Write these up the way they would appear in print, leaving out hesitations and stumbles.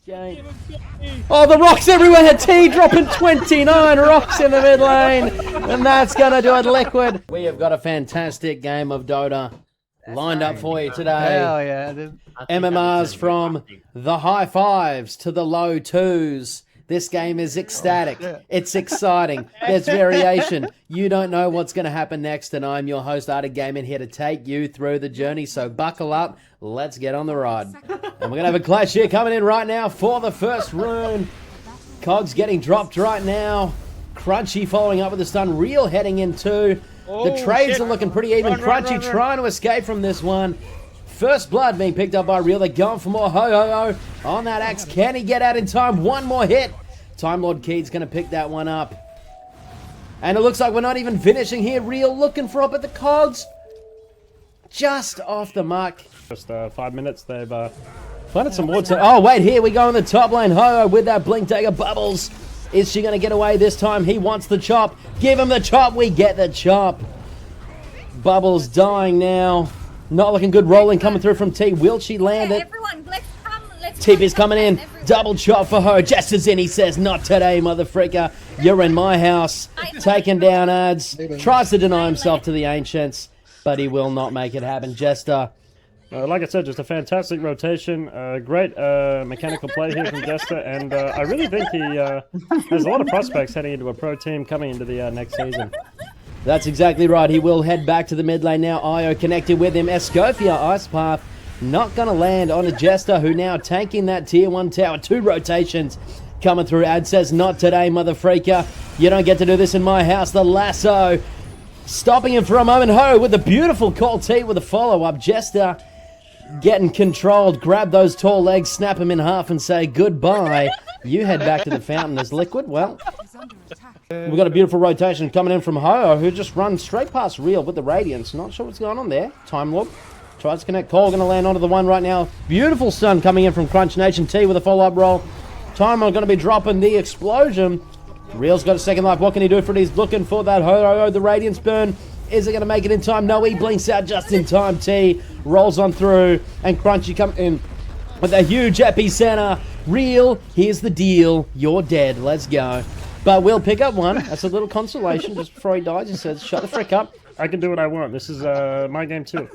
Oh, the rocks everywhere. T dropping 29 rocks in the mid lane. And that's going to do it, Liquid. We have got a fantastic game of Dota lined up for you today. Hell yeah, dude. MMRs from the high fives to the low twos. This game is ecstatic. It's exciting. There's variation. You don't know what's going to happen next, and I'm your host, Artie Gaming, here to take you through the journey. So buckle up. Let's get on the ride. And we're going to have a clash here coming in right now for the first rune. Cogs getting dropped right now. Crunchy following up with a stun. Real heading in too. The trades are looking pretty even. Crunchy trying to escape from this one. First blood being picked up by Real. They're going for more. Ho on that axe. Can he get out in time? One more hit. Time Lord Keith's going to pick that one up. And it looks like we're not even finishing here. Real looking for up at the Cogs. Just off the mark. Just 5 minutes. They've planted some water. Oh, wait. Here we go in the top lane. Ho with that blink dagger. Bubbles. Is she going to get away this time? He wants the chop. Give him the chop. We get the chop. Bubbles dying now. Not looking good. Rolling coming through from T. Will she land it? Everyone, let's TP's coming in. Double chop for her. Jester's in. He says, not today, motherfreaker. You're in my house. Taking down ads. Tries to deny himself to the Ancients, but he will not make it happen. Jester. Like I said, just a fantastic rotation. Great mechanical play here from Jester. And I really think he has a lot of prospects heading into a pro team coming into the next season. That's exactly right. He will head back to the mid lane now. Io connected with him. Escofia, Ice Path, not going to land on a Jester, who now tanking that tier 1 tower. 2 rotations coming through. Ad says, not today, motherfreaker. You don't get to do this in my house. The lasso stopping him for a moment. Ho with the beautiful call T with a follow-up. Jester getting controlled. Grab those tall legs, snap him in half and say goodbye. You head back to the fountain as Liquid. Well, we've got a beautiful rotation coming in from Ho, who just runs straight past Real with the Radiance. Not sure what's going on there. Time Warp tries to connect. Cole going to land onto the one right now. Beautiful stun coming in from Crunch Nation. T with a follow-up roll. Time are going to be dropping the explosion. Real's got a second life. What can he do for it? He's looking for that Ho, the Radiance burn. Is it going to make it in time? No, he blinks out just in time. T rolls on through, and Crunchy comes in with a huge epicenter. Real, here's the deal. You're dead. Let's go. But we'll pick up one. That's a little consolation just before he dies. He says, shut the frick up. I can do what I want. This is my game too.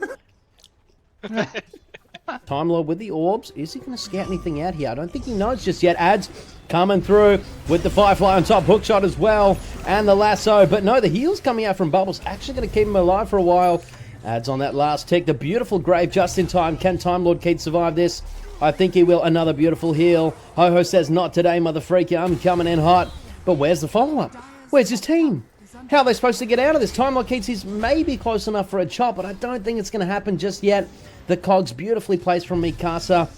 Time Lord with the orbs. Is he going to scout anything out here? I don't think he knows just yet. Ads coming through with the Firefly on top. Hookshot as well. And the lasso. But no, the heal's coming out from Bubbles. Actually going to keep him alive for a while. Ads on that last tick. The beautiful grave just in time. Can Time Lord Keith survive this? I think he will. Another beautiful heal. Ho says, not today, motherfreaker. I'm coming in hot. But where's the follow-up? Where's his team? How are they supposed to get out of this? Time Lord Keith is maybe close enough for a chop, but I don't think it's going to happen just yet. The Cogs beautifully placed from Mikasa.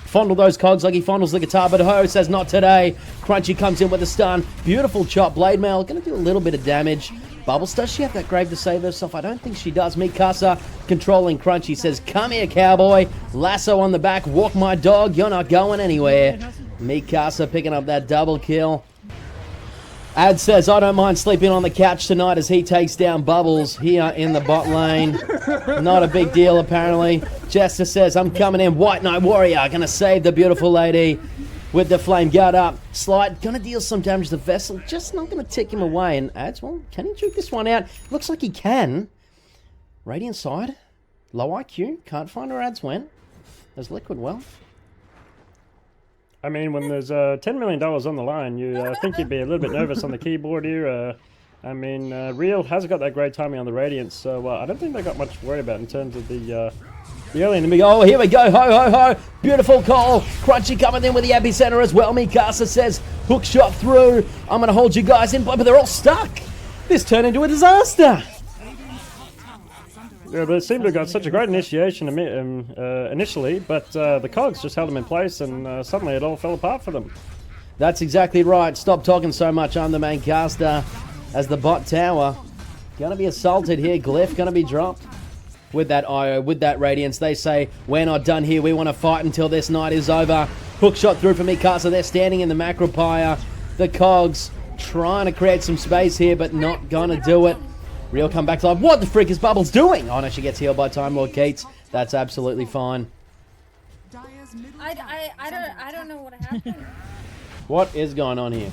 Fondle those Cogs like he fondles the guitar, but Ho says not today. Crunchy comes in with a stun. Beautiful chop. Blade Mail going to do a little bit of damage. Bubbles, does she have that grave to save herself? I don't think she does. Mikasa controlling Crunchy says, come here, cowboy. Lasso on the back. Walk my dog. You're not going anywhere. Mikasa picking up that double kill. Ad says, I don't mind sleeping on the couch tonight as he takes down Bubbles here in the bot lane. Not a big deal, apparently. Jester says, I'm coming in. White Knight Warrior going to save the beautiful lady with the flame guard up. Slide going to deal some damage to the Vessel. Just not going to tick him away. And Ads, well, can he juke this one out? Looks like he can. Radiant side. Low IQ. Can't find where Ads went. There's Liquid well. I mean, when there's $10 million on the line, you think you'd be a little bit nervous on the keyboard here. I mean, Real has got that great timing on the Radiance, so I don't think they got much to worry about in terms of the early enemy. Oh, here we go. Ho. Beautiful call. Crunchy coming in with the epicenter as well. Mikasa says, hook shot through. I'm going to hold you guys in, but they're all stuck. This turned into a disaster. Yeah, but it seemed to have got such a great initiation initially, but the Cogs just held them in place, and suddenly it all fell apart for them. That's exactly right. Stop talking so much. I'm the main caster as the bot tower. Going to be assaulted here. Glyph going to be dropped with that IO, with that Radiance. They say, we're not done here. We want to fight until this night is over. Hook shot through for Mikasa. They're standing in the macro pyre. The Cogs trying to create some space here, but not going to do it. Real come back to life. What the frick is Bubbles doing? Oh no, she gets healed by Time Lord Keats. That's absolutely fine. I don't know what happened. What is going on here?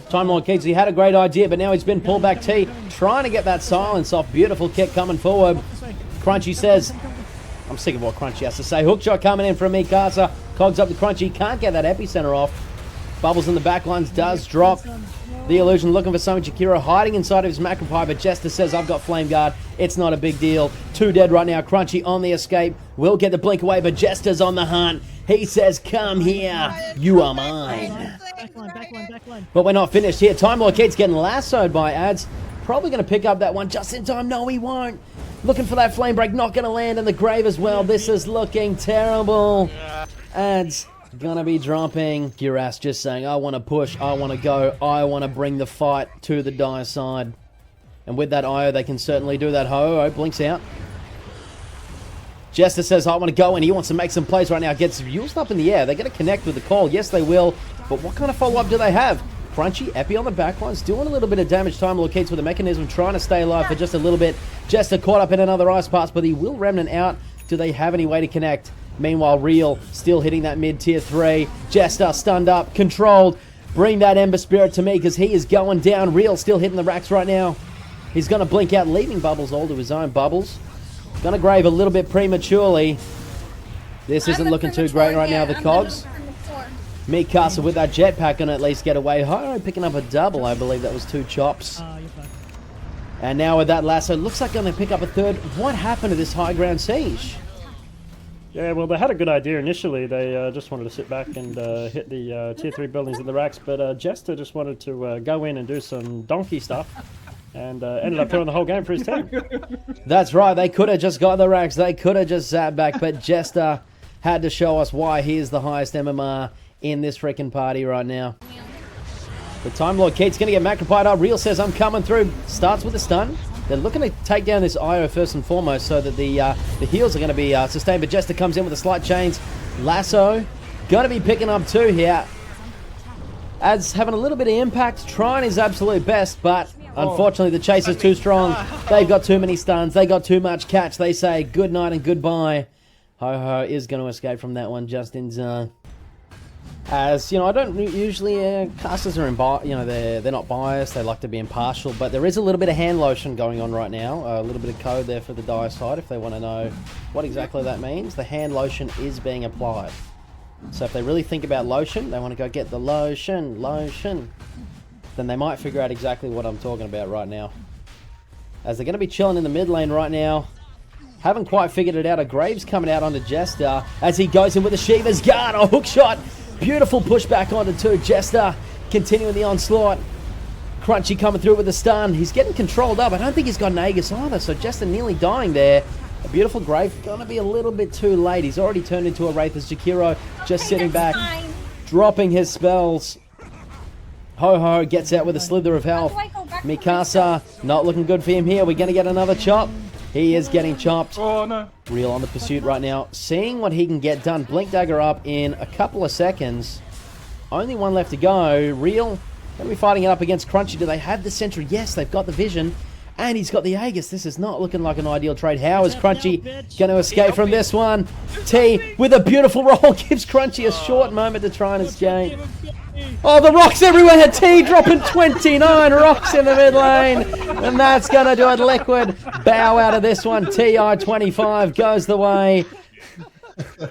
Time Lord Keats, he had a great idea, but now he's been pulled back. T trying to get that silence off. Beautiful kick coming forward. Crunchy says, I'm sick of what Crunchy has to say. Hook shot coming in from Mikasa. Cogs up the Crunchy. Can't get that epicenter off. Bubbles in the backlines does drop. The Illusion looking for something. Jakiro hiding inside of his Macropie, but Jester says, I've got Flame Guard. It's not a big deal. 2 dead right now. Crunchy on the escape. Will get the blink away, but Jester's on the hunt. He says, come here. You are mine. Backline. But we're not finished here. Time Lord Keats getting lassoed by Ads. Probably going to pick up that one just in time. No, he won't. Looking for that flame break. Not going to land in the grave as well. This is looking terrible. Ads gonna be dropping. Giras just saying, I want to push, I want to go, I want to bring the fight to the Dire side. And with that IO, they can certainly do that. Ho-Oh blinks out. Jester says, I want to go, and he wants to make some plays right now. Gets used up in the air. They're going to connect with the call. Yes, they will. But what kind of follow-up do they have? Crunchy, Epi on the backlines, doing a little bit of damage. Time Lord Keats with the mechanism, trying to stay alive for just a little bit. Jester caught up in another ice pass, but he will Remnant out. Do they have any way to connect? Meanwhile, Real still hitting that mid-tier 3. Jester stunned up, controlled. Bring that Ember Spirit to me because he is going down. Real still hitting the racks right now. He's going to blink out, leaving Bubbles all to his own. Bubbles going to grave a little bit prematurely. This isn't looking too great right now, the Cogs. Mikasa with that jetpack going to at least get away. Ho picking up a double, I believe that was 2 chops. And now with that lasso, looks like going to pick up a third. What happened to this high ground siege? Yeah, well, they had a good idea initially. They just wanted to sit back and hit the tier 3 buildings in the racks, but Jester just wanted to go in and do some donkey stuff, and ended up throwing the whole game for his team. That's right, they could have just got the racks, they could have just sat back, but Jester had to show us why he is the highest MMR in this freaking party right now. The Time Lord Keats going to get Macropied up. Real says, I'm coming through. Starts with a stun. They're looking to take down this IO first and foremost so that the heals are going to be sustained. But Jester comes in with a slight change. Lasso going to be picking up 2 here. Ad's having a little bit of impact, trying his absolute best, but unfortunately the chase is too strong. They've got too many stuns. They got too much catch. They say good night and goodbye. Ho-Ho is going to escape from that one just in time. As you know, I don't usually casters are they're not biased. They like to be impartial, but there is a little bit of hand lotion going on right now. A little bit of code there for the Dire side if they want to know what exactly that means. The hand lotion is being applied. So if they really think about lotion, they want to go get the lotion, then they might figure out exactly what I'm talking about right now. As they're going to be chilling in the mid lane right now. Haven't quite figured it out. A Graves coming out onto Jester as he goes in with a Shiva's Guard. A hook shot. Beautiful pushback onto 2. Jester continuing the onslaught. Crunchy coming through with a stun. He's getting controlled up. I don't think he's got an Aegis either, so Jester nearly dying there. A beautiful Grave. Gonna be a little bit too late. He's already turned into a Wraith as Jakiro just sitting back, dropping his spells. Ho-Ho gets out with a slither of health. Mikasa not looking good for him here. We're going to get another chop. He is getting chopped. Oh, no. Real on the pursuit right now. Seeing what he can get done. Blink Dagger up in a couple of seconds. Only one left to go. Real going to be fighting it up against Crunchy. Do they have the Sentry? Yes, they've got the Vision. And he's got the Aegis. This is not looking like an ideal trade. How is Crunchy going to escape from this one? T with a beautiful roll gives Crunchy a short moment to try and escape. Oh, the rocks everywhere. T dropping 29 rocks in the mid lane. And that's going to do it. Liquid bow out of this one. TI 25 goes the way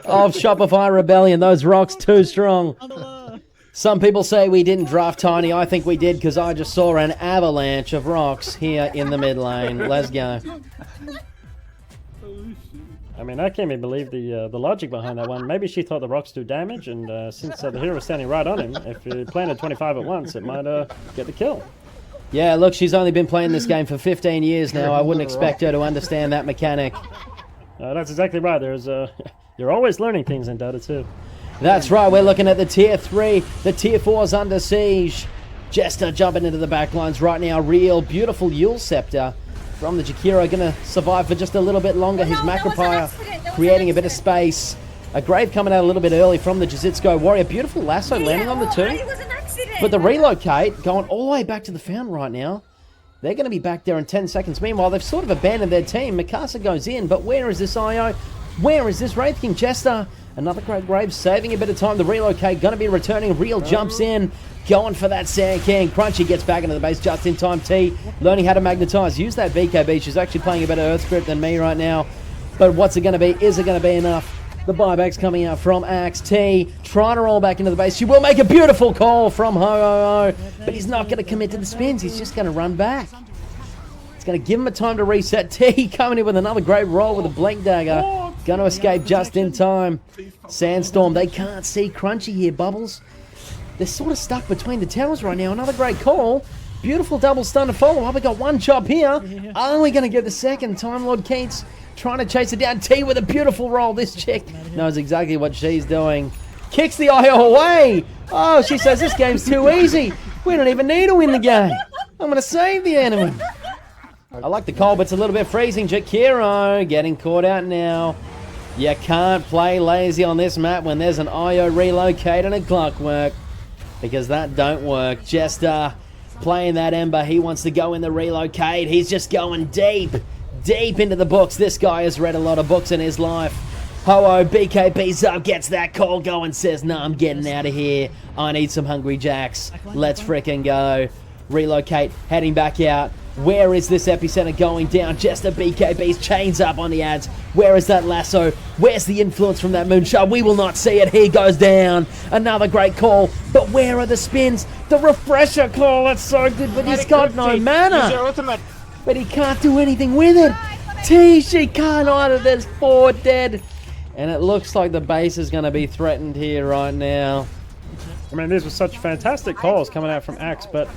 of Shopify Rebellion. Those rocks too strong. Some people say we didn't draft Tiny. I think we did because I just saw an avalanche of rocks here in the mid lane. Let's go. I mean, I can't even believe the logic behind that one. Maybe she thought the rocks do damage, and since the hero was standing right on him, if you planted 25 at once, it might get the kill. Yeah, look, she's only been playing this game for 15 years now. I wouldn't expect her to understand that mechanic. That's exactly right. You're always learning things in Dota 2. That's right, we're looking at the tier 3. The tier 4's under siege. Jester jumping into the backlines right now. Real beautiful Yule Scepter from the Jakiro. Going to survive for just a little bit longer. His Macropire creating a bit of space. A Grave coming out a little bit early from the Jizitsko Warrior. Beautiful lasso landing on the 2. But the relocate going all the way back to the fountain right now. They're going to be back there in 10 seconds. Meanwhile, they've sort of abandoned their team. Mikasa goes in, but where is this IO? Where is this Wraith King? Jester, another great grave, saving a bit of time to relocate. Going to be returning. Real jumps in, going for that Sand King. Crunchy gets back into the base just in time. T learning how to magnetize. Use that BKB. She's actually playing a better Earth Script than me right now. But what's it going to be? Is it going to be enough? The buyback's coming out from Axe. T trying to roll back into the base. She will make a beautiful call from Ho-Ho-Ho. But he's not going to commit to the spins. He's just going to run back. It's going to give him a time to reset. T coming in with another great roll with a Blink Dagger. Going to escape just in time. Sandstorm, they can't see Crunchy here, Bubbles. They're sort of stuck between the towers right now. Another great call. Beautiful double stun to follow up. We got one chop here. Only going to get the second. Time Lord Keats trying to chase it down. T with a beautiful roll. This chick knows exactly what she's doing. Kicks the IO away. Oh, she says this game's too easy. We don't even need to win the game. I'm going to save the enemy. I like the call, but it's a little bit freezing. Jakiro getting caught out now. You can't play lazy on this map when there's an IO relocate and a clockwork, because that don't work. Jester playing that Ember. He wants to go in the relocate. He's just going deep into the books. This guy has read a lot of books in his life. Ho-Oh, BKB's up, gets that call going, says, nah, I'm getting out of here. I need some Hungry Jacks. Let's frickin' go. Relocate, heading back out. Where is this epicenter going down? Jester BKB's chains up on the ads. Where is that lasso? Where's the influence from that moonshot? We will not see it. He goes down. Another great call. But where are the spins? The refresher call. That's so good, but he's got no mana. But he can't do anything with it. T, she can't either. There's 4 dead. And it looks like the base is going to be threatened here right now. I mean, these were such fantastic calls coming out from Axe, but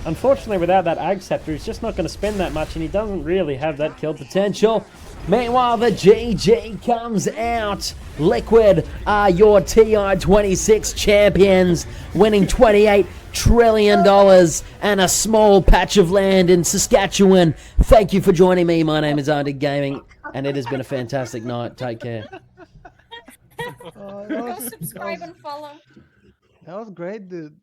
unfortunately, without that Ag Scepter, he's just not going to spend that much, and he doesn't really have that kill potential. Meanwhile, the GG comes out. Liquid are your TI-26 champions, winning $28 trillion and a small patch of land in Saskatchewan. Thank you for joining me. My name is Arctic Gaming, and it has been a fantastic night. Take care. Go subscribe and follow. That was great, dude.